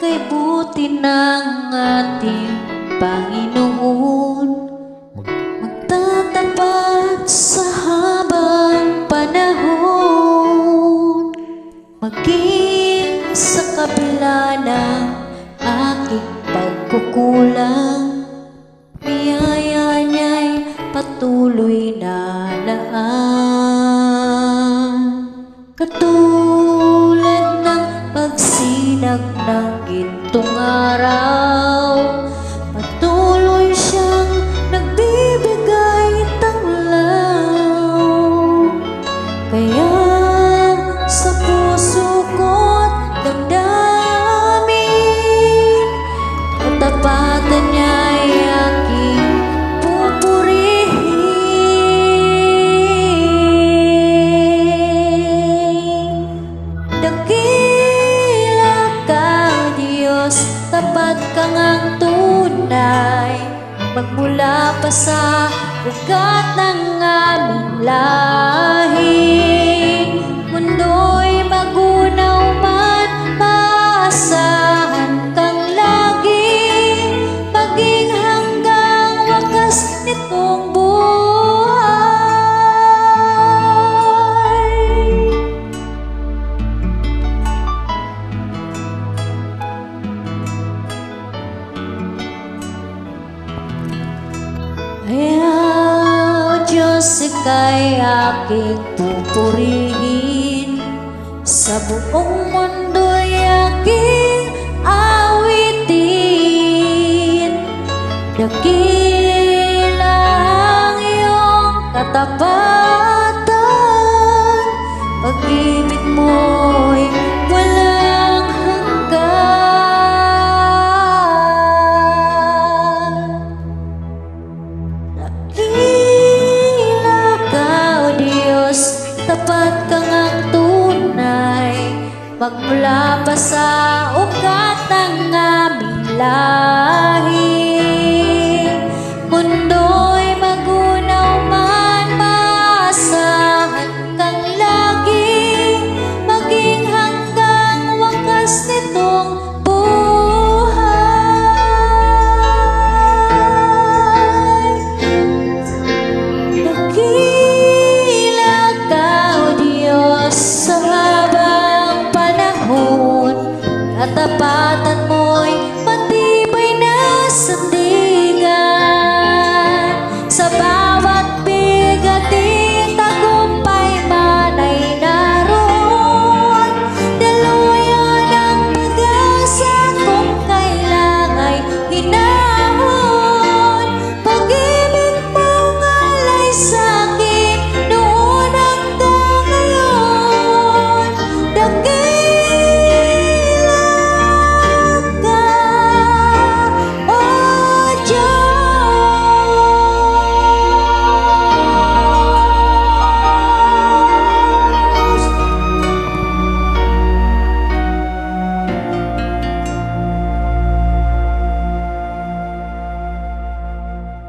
kay buti ng ating Panginoon, magtatapat sa habang panahon, maging sa kabila ng aking pagkukulang, biyaya niya'y patuloy na laan. Katulad ng pagsinag ng gintong araw, patuloy siyang nagbibigay tanglaw. Kaya sa puso ko't damdamin, katapatan niya'y aking pupurihin. Dakila ka, Diyos, tapat ka ngang tunay, magmula pa sa ugat ng aming lahi. Mundo'y magunaw man, maasahan kang lagi, maging hanggang wakas nitong buhay. Ayaw, Diyos, ika'y aking pupurihin, sa buong mundo'y aking awitin. Dakila ang iyong katapatan, pag-ibig mo'y walang hanggan. Dakila ka, O Diyos, tapat ka ngang tunay, magmula pa sa ugat ng aming lahi. Mundo'y magunaw man, maasahan kang lagi, maging hanggang wakas nitong buhay. Dakila ka, O Diyos, sa habang panahon, katapatan